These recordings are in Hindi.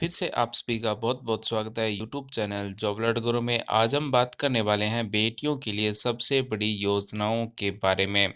फिर से आप सभी का बहुत-बहुत स्वागत है यूट्यूब चैनल जॉब अलर्ट गुरु में। आज हम बात करने वाले हैं बेटियों के लिए सबसे बड़ी योजनाओं के बारे में।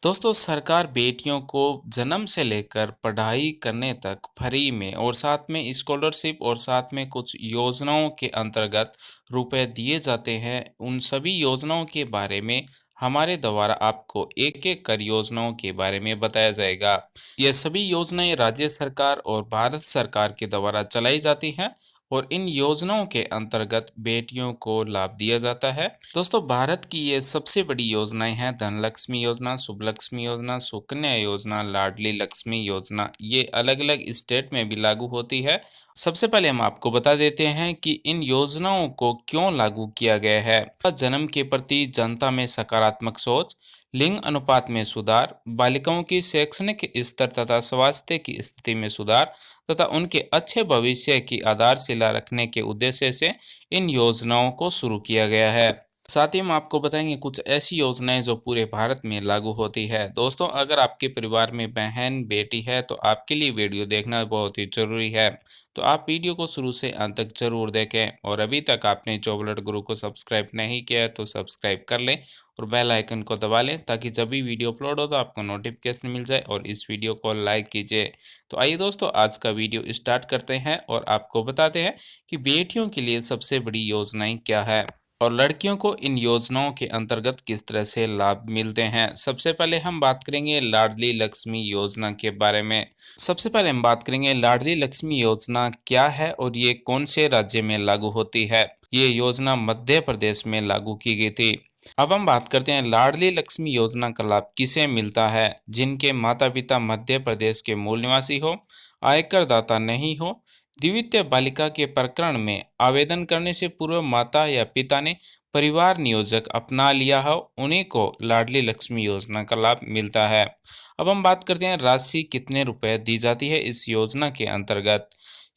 दोस्तों, सरकार बेटियों को जन्म से लेकर पढ़ाई करने तक फ्री में और साथ में स्कॉलरशिप और साथ में कुछ योजनाओं के अंतर्गत रुपए दिए जाते हैं। उन सभी योजनाओं के बारे में हमारे द्वारा आपको एक-एक कर योजनाओं के बारे में बताया जाएगा। ये सभी योजनाएं राज्य सरकार और भारत सरकार के द्वारा चलाई जाती हैं और इन योजनाओं के अंतर्गत बेटियों को लाभ दिया जाता है। दोस्तों, भारत की ये सबसे बड़ी योजनाएं हैं धनलक्ष्मी योजना, शुभलक्ष्मी योजना, सुकन्या योजना, लाडली लक्ष्मी योजना। ये अलग-अलग स्टेट में भी लागू होती है। सबसे पहले हम आपको बता देते हैं कि इन योजनाओं को क्यों लागू किया गया है। जन्म के प्रति जनता में सकारात्मक सोच, लिंग अनुपात में सुधार, बालिकाओं की शैक्षणिक स्तर तथा स्वास्थ्य की स्थिति में सुधार तथा उनके अच्छे भविष्य की आधारशिला रखने के उद्देश्य से इन योजनाओं को शुरू किया गया है। साथ ही हम आपको बताएंगे कुछ ऐसी योजनाएं जो पूरे भारत में लागू होती है। दोस्तों, अगर आपके परिवार में बहन बेटी है तो आपके लिए वीडियो देखना बहुत ही जरूरी है। तो आप वीडियो को शुरू से अंत तक जरूर देखें और अभी तक आपने जॉब अलर्ट गुरु को सब्सक्राइब नहीं किया है तो सब्सक्राइब कर लें और बेल आइकन को दबा लें ताकि जब भी वीडियो अपलोड हो तो आपको नोटिफिकेशन मिल जाए और इस वीडियो को लाइक कीजिए। तो आइए दोस्तों, आज का वीडियो स्टार्ट करते हैं और आपको बताते हैं कि बेटियों के लिए सबसे बड़ी योजनाएं क्या है और लड़कियों को इन योजनाओं के अंतर्गत किस तरह से लाभ मिलते हैं। सबसे पहले हम बात करेंगे लाडली लक्ष्मी योजना के बारे में। सबसे पहले हम बात करेंगे लाडली लक्ष्मी योजना क्या है और ये कौन से राज्य में लागू होती है। ये योजना मध्य प्रदेश में लागू की गई थी। अब हम बात करते हैं लाडली लक्ष्मी योजना का लाभ किसे मिलता है। जिनके माता पिता मध्य प्रदेश के मूल निवासी हो, आयकर दाता नहीं हो, द्वितीय बालिका के प्रकरण में आवेदन करने से पूर्व माता या पिता ने परिवार नियोजक अपना लिया हो, उन्हीं को लाडली लक्ष्मी योजना का लाभ मिलता है। अब हम बात करते हैं राशि कितने रुपए दी जाती है इस योजना के अंतर्गत।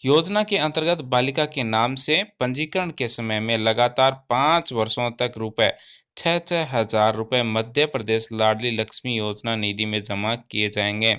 योजना के अंतर्गत बालिका के नाम से पंजीकरण के समय में लगातार 5 वर्षों तक रुपए 6,000 रुपए मध्य प्रदेश लाडली लक्ष्मी योजना निधि में जमा किए जाएंगे।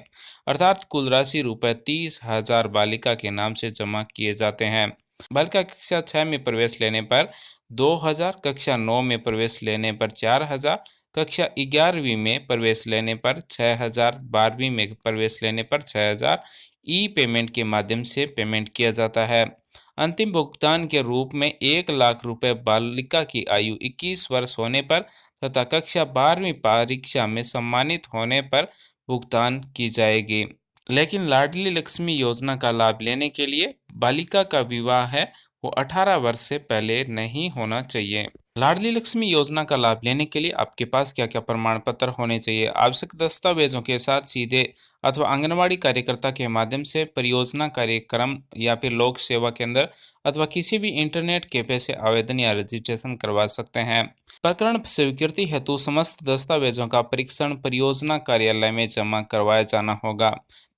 अर्थात कुल राशि रुपए 30,000 बालिका के नाम से जमा किए जाते हैं। बालिका कक्षा 6 में प्रवेश लेने पर 2,000, कक्षा 9 में प्रवेश लेने पर 4,000, कक्षा 11वीं में प्रवेश लेने पर 6,000, 12वीं में प्रवेश लेने पर 6,000 ई पेमेंट के माध्यम से पेमेंट किया जाता है। अंतिम भुगतान के रूप में 1,00,000 रुपए बालिका की आयु 21 वर्ष होने पर तथा कक्षा 12वीं परीक्षा में सम्मानित होने पर भुगतान की जाएगी। लेकिन लाडली लक्ष्मी योजना का लाभ लेने के लिए बालिका का विवाह है वो 18 वर्ष से पहले नहीं होना चाहिए। लाडली लक्ष्मी योजना का लाभ लेने के लिए आपके पास क्या क्या प्रमाण पत्र होने चाहिए। आवश्यक दस्तावेजों के साथ सीधे अथवा आंगनवाड़ी कार्यकर्ता के माध्यम से परियोजना कार्यक्रम या फिर लोक सेवा केंद्र अथवा किसी भी इंटरनेट कैफे से आवेदन या रजिस्ट्रेशन करवा सकते हैं। प्रकरण स्वीकृति हेतु समस्त दस्तावेजों का परीक्षण परियोजना कार्यालय में जमा करवाया जाना होगा।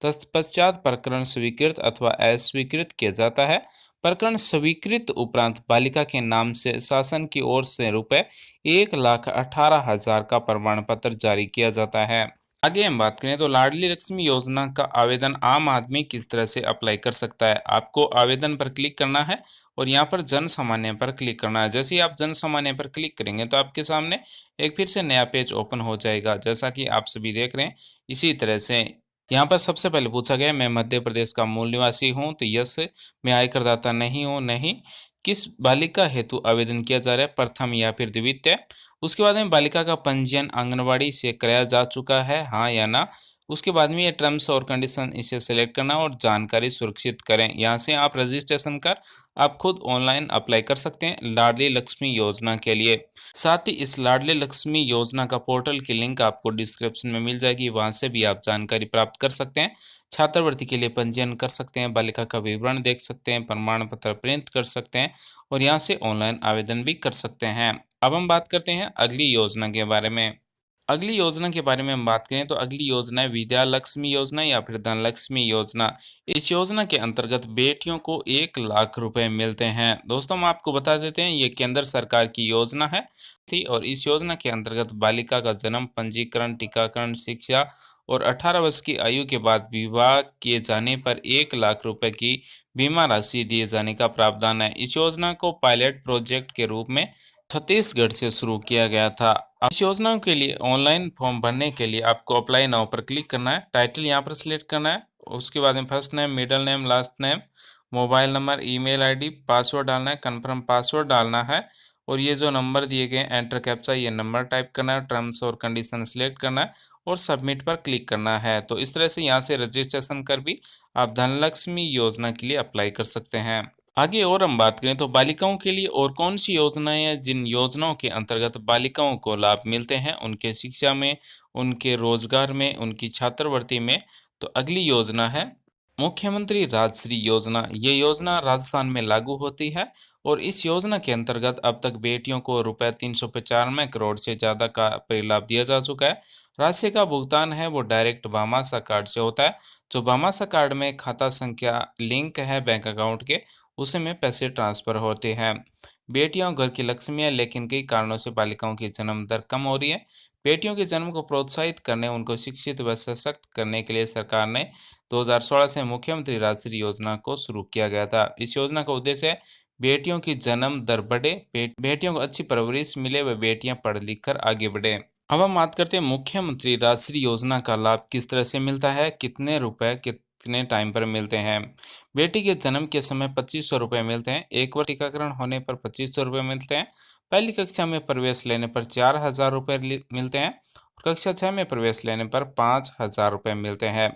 तत्पश्चात प्रकरण स्वीकृत अथवा अस्वीकृत किया जाता है। प्रकरण स्वीकृत उपरांत बालिका के नाम से शासन की ओर से रुपए 1,18,000 का प्रमाण पत्र जारी किया जाता है। आगे हम बात करें तो लाडली लक्ष्मी योजना का आवेदन आम आदमी किस तरह से अप्लाई कर सकता है। आपको आवेदन पर क्लिक करना है और यहाँ पर जन सामान्य पर क्लिक करना है। जैसे ही आप जन सामान्य पर क्लिक करेंगे तो आपके सामने एक फिर से नया पेज ओपन हो जाएगा। जैसा कि आप सभी देख रहे हैं, इसी तरह से यहाँ पर सबसे पहले पूछा गया मैं मध्य प्रदेश का मूल निवासी हूँ तो यस, मैं आयकरदाता नहीं हूँ नहीं, किस बालिका हेतु आवेदन किया जा रहा है प्रथम या फिर द्वितीय। उसके बाद में बालिका का पंजीयन आंगनवाड़ी से कराया जा चुका है हाँ या ना। उसके बाद में ये टर्म्स और कंडीशन इसे सेलेक्ट करना और जानकारी सुरक्षित करें। यहाँ से आप रजिस्ट्रेशन कर आप खुद ऑनलाइन अप्लाई कर सकते हैं लाडली लक्ष्मी योजना के लिए। साथ ही इस लाडली लक्ष्मी योजना का पोर्टल की लिंक आपको डिस्क्रिप्शन में मिल जाएगी, वहां से भी आप जानकारी प्राप्त कर सकते हैं। छात्रवृत्ति के लिए पंजीयन कर सकते हैं, बालिका का विवरण देख सकते हैं, प्रमाण पत्र प्रिंट कर सकते हैं और यहाँ से ऑनलाइन आवेदन भी कर सकते हैं। अब हम बात करते हैं अगली योजना के बारे में। अगली योजना के बारे में हम बात करें तो अगली योजना है विद्या लक्ष्मी योजना या फिर धन लक्ष्मी योजना। इस योजना के अंतर्गत बेटियों को 1,00,000 रुपए मिलते हैं। दोस्तों, हम आपको बता देते हैं ये केंद्र सरकार की योजना है थी और इस योजना के अंतर्गत बालिका का जन्म, पंजीकरण, टीकाकरण, शिक्षा और 18 वर्ष की आयु के बाद विवाह किए जाने पर 1 लाख रुपए की बीमा राशि दिए जाने का प्रावधान है। इस योजना को पायलट प्रोजेक्ट के रूप में छत्तीसगढ़ से शुरू किया गया था। इस योजना के लिए ऑनलाइन फॉर्म भरने के लिए आपको अप्लाई नाउ पर क्लिक करना है। टाइटल यहाँ पर सिलेक्ट करना है। उसके बाद में first name, middle name, last name, mobile number, email ID, password डालना है, कंफर्म पासवर्ड डालना है और ये जो नंबर दिए गए एंटर कैप्चा ये नंबर टाइप करना है, टर्म्स और कंडीशन सिलेक्ट करना है और सबमिट पर क्लिक करना है। तो इस तरह से यहाँ से रजिस्ट्रेशन कर भी आप धनलक्ष्मी योजना के लिए अप्लाई कर सकते हैं। आगे और हम बात करें तो बालिकाओं के लिए और कौन सी योजनाएं हैं जिन योजनाओं के अंतर्गत बालिकाओं को लाभ मिलते हैं उनके शिक्षा में, उनके रोजगार में, उनकी छात्रवृत्ति में। तो अगली योजना है मुख्यमंत्री राजश्री योजना। ये योजना राजस्थान में लागू होती है और इस योजना के अंतर्गत अब तक बेटियों को रुपए 395 करोड़ से ज़्यादा का लाभ दिया जा चुका है। राशि का भुगतान है वो डायरेक्ट भामाशाह कार्ड से होता है। जो भामाशाह कार्ड में खाता संख्या लिंक है बैंक अकाउंट के, उसे में पैसे ट्रांसफर होते हैं। बेटियां घर की लक्ष्मी है, लेकिन कई कारणों से बालिकाओं की जन्म दर कम हो रही है। बेटियों के जन्म को प्रोत्साहित करने, उनको शिक्षित व सशक्त करने के लिए सरकार ने 2016 से मुख्यमंत्री राजश्री योजना को शुरू किया गया था। इस योजना का उद्देश्य है बेटियों की जन्म दर बढ़े, बेटियों को अच्छी परवरिश मिले व बेटियां पढ़ लिख कर आगे बढ़े। अब हम बात करते हैं मुख्यमंत्री राजश्री योजना का लाभ किस तरह से मिलता है, कितने रुपए कितने टाइम पर मिलते हैं। बेटी के जन्म के समय 2500 रुपये मिलते हैं। एक बार टीकाकरण होने पर 2500 रुपये मिलते हैं। पहली कक्षा में प्रवेश लेने पर 4000 रुपये मिलते हैं। कक्षा 6 में प्रवेश लेने पर 5000 रुपये मिलते हैं।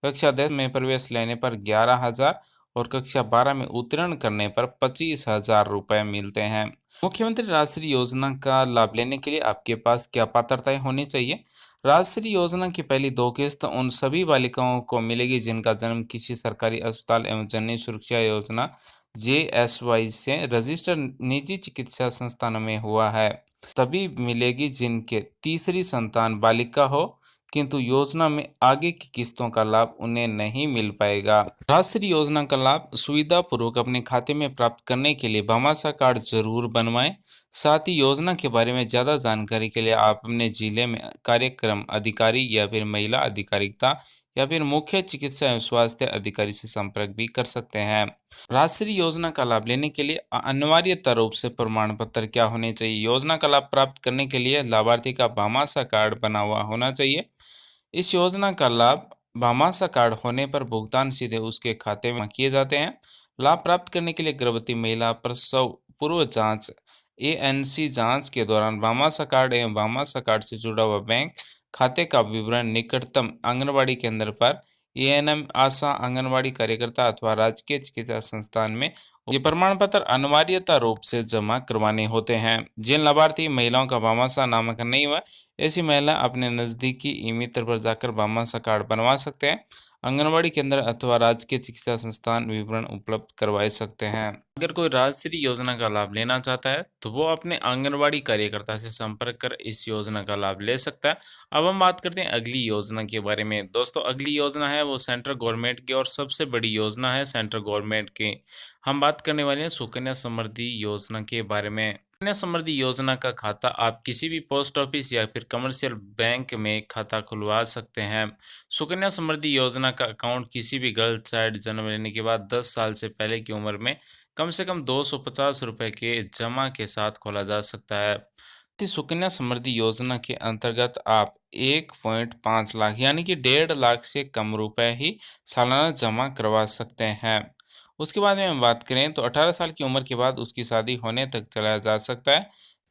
कक्षा 10 में प्रवेश लेने पर 11,000 और कक्षा 12 में उत्तीर्ण करने पर 25,000 रुपये मिलते हैं। मुख्यमंत्री राजश्री योजना का लाभ लेने के लिए आपके पास क्या पात्रताएं होनी चाहिए। राजश्री योजना की पहली 2 किस्त उन सभी बालिकाओं को मिलेगी जिनका जन्म किसी सरकारी अस्पताल एवं जननी सुरक्षा योजना JSY से रजिस्टर्ड निजी चिकित्सा संस्थानों में हुआ है। तभी मिलेगी जिनके तीसरी संतान बालिका हो, किंतु योजना में आगे की किस्तों का लाभ उन्हें नहीं मिल पाएगा। राजश्री योजना का लाभ सुविधा पूर्वक अपने खाते में प्राप्त करने के लिए भामाशाह कार्ड जरूर बनवाएं। साथ ही योजना के बारे में ज़्यादा जानकारी के लिए आप अपने जिले में कार्यक्रम अधिकारी या फिर महिला अधिकारिता या फिर मुख्य चिकित्सा एवं स्वास्थ्य अधिकारी से संपर्क भी कर सकते हैं। राजश्री योजना का लाभ लेने के लिए अनिवार्यता रूप से प्रमाण पत्र क्या होने चाहिए। योजना का लाभ प्राप्त करने के लिए लाभार्थी का भामाशाह कार्ड बना हुआ होना चाहिए। इस योजना का लाभ भामाशाह कार्ड होने पर भुगतान सीधे उसके खाते में किए जाते हैं। लाभ प्राप्त करने के लिए गर्भवती महिला प्रसव पूर्व जांच ANC जांच के दौरान भामाशाह कार्ड एवं भामाशाह कार्ड से जुड़ा हुआ बैंक खाते का विवरण निकटतम आंगनबाड़ी केंद्र पर ANM आशा आंगनबाड़ी कार्यकर्ता अथवा राजकीय चिकित्सा संस्थान में ये प्रमाण पत्र अनिवार्यता रूप से जमा करवाने होते हैं। जिन लाभार्थी महिलाओं का भामाशाह नामांकन नहीं हुआ, ऐसी महिला अपने नज़दीकी ई मित्र पर जाकर भामाशाह कार्ड बनवा सकते हैं। आंगनबाड़ी केंद्र अथवा राजकीय चिकित्सा संस्थान विवरण उपलब्ध करवा सकते हैं। अगर कोई राजश्री योजना का लाभ लेना चाहता है तो वो अपने आंगनबाड़ी कार्यकर्ता से संपर्क कर इस योजना का लाभ ले सकता है। अब हम बात करते हैं अगली योजना के बारे में। दोस्तों, अगली योजना है वो सेंट्रल गवर्नमेंट की और सबसे बड़ी योजना है सेंट्रल गवर्नमेंट की। हम बात करने वाले हैं सुकन्या समृद्धि योजना के बारे में। सुकन्या समृद्धि योजना का खाता आप किसी भी पोस्ट ऑफिस या फिर कमर्शियल बैंक में खाता खुलवा सकते हैं। सुकन्या समृद्धि योजना का अकाउंट किसी भी गर्ल चाइल्ड जन्म लेने के बाद 10 साल से पहले की उम्र में कम से कम 250 रुपए के जमा के साथ खोला जा सकता है। सुकन्या समृद्धि योजना के अंतर्गत आप 1.5 लाख यानी कि 1.5 लाख से कम रुपए ही सालाना जमा करवा सकते हैं। उसके बाद में हम बात करें तो 18 साल की उम्र के बाद उसकी शादी होने तक चलाया जा सकता है।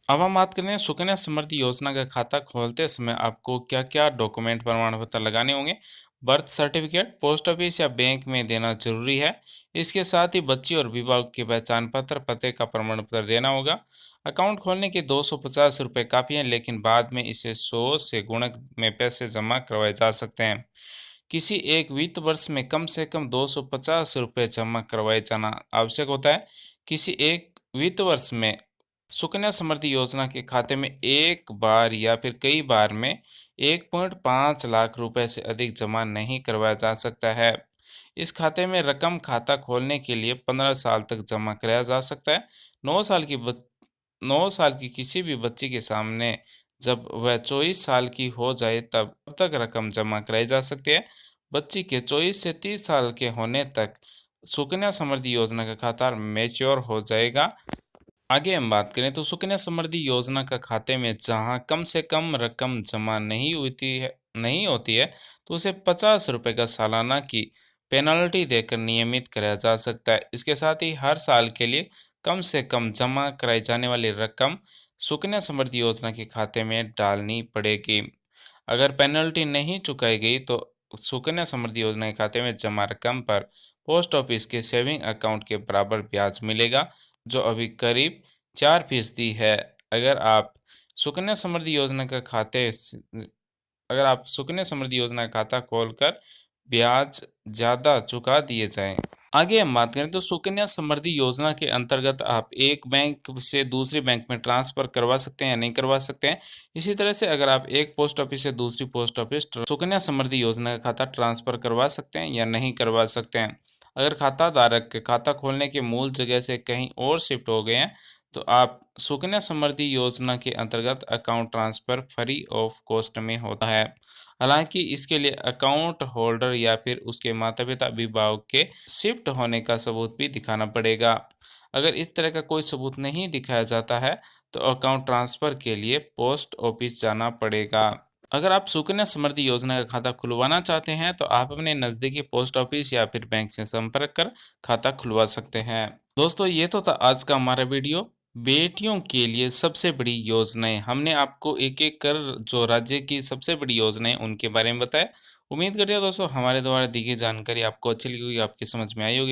अब हम बात करते हैं सुकन्या समृद्धि योजना का खाता खोलते समय आपको क्या क्या डॉक्यूमेंट प्रमाण पत्र लगाने होंगे। बर्थ सर्टिफिकेट पोस्ट ऑफिस या बैंक में देना जरूरी है। इसके साथ ही बच्ची और विवाह के पहचान पत्र, पते का प्रमाण पत्र देना होगा। अकाउंट खोलने के 250 रुपये काफ़ी हैं, लेकिन बाद में इसे 100 से गुणक में पैसे जमा करवाए जा सकते हैं। किसी एक वित्त वर्ष में कम से कम 250 रुपये जमा करवाए जाना आवश्यक होता है। किसी एक वित्त वर्ष में सुकन्या समृद्धि योजना के खाते में एक बार या फिर कई बार में 1.5 लाख रुपए से अधिक जमा नहीं करवाया जा सकता है। इस खाते में रकम खाता खोलने के लिए 15 साल तक जमा कराया जा सकता है। 9 साल की 9 साल की किसी भी बच्ची के सामने जब वह 24 साल की हो जाए तब तक रकम जमा कराई जा सकती है। बच्ची के 24 से 30 साल के होने तक सुकन्या समृद्धि योजना का खाता मैच्योर हो जाएगा। आगे हम बात करें तो सुकन्या समृद्धि योजना का खाते में जहां कम से कम रकम जमा नहीं होती है, तो उसे 50 रुपए का सालाना की पेनल्टी देकर नियमित कराया जा सकता है। इसके साथ ही हर साल के लिए कम से कम जमा कराई जाने वाली रकम सुकन्या समृद्धि योजना के खाते में डालनी पड़ेगी। अगर पेनल्टी नहीं चुकाई गई तो सुकन्या समृद्धि योजना के खाते में जमा रकम पर पोस्ट ऑफिस के सेविंग अकाउंट के बराबर ब्याज मिलेगा, जो अभी करीब 4% है। अगर आप सुकन्या समृद्धि योजना का खाते अगर आप सुकन्या समृद्धि योजना का खाता खोलकर ब्याज ज़्यादा चुका दिए जाएं। आगे हम बात करें तो सुकन्या समृद्धि योजना के अंतर्गत आप एक बैंक से दूसरे बैंक में ट्रांसफर करवा सकते हैं या नहीं करवा सकते हैं। इसी तरह से अगर आप एक पोस्ट ऑफिस से दूसरी पोस्ट ऑफिस सुकन्या समृद्धि योजना का खाता ट्रांसफर करवा सकते हैं या नहीं करवा सकते हैं। अगर खाता धारक के खाता खोलने के मूल जगह से कहीं और शिफ्ट हो गए हैं, तो आप सुकन्या समृद्धि योजना के अंतर्गत account transfer free of cost में होता है। हालांकि इसके लिए अकाउंट होल्डर या फिर उसके माता पिता अभिभावक के शिफ्ट होने का सबूत भी दिखाना पड़ेगा। अगर इस तरह का कोई सबूत नहीं दिखाया जाता है, तो अकाउंट ट्रांसफर के लिए पोस्ट ऑफिस जाना पड़ेगा। अगर आप सुकन्या समृद्धि योजना का खाता खुलवाना चाहते हैं, तो आप अपने नज़दीकी पोस्ट ऑफिस या फिर बैंक से संपर्क कर खाता खुलवा सकते हैं। दोस्तों, ये तो था आज का हमारा वीडियो। बेटियों के लिए सबसे बड़ी योजनाएं, हमने आपको एक एक कर जो राज्य की सबसे बड़ी योजनाएं उनके बारे में बताया। उम्मीद करते हैं दोस्तों हमारे द्वारा दी गई जानकारी आपको अच्छी लगी होगी, आपकी समझ में आई होगी।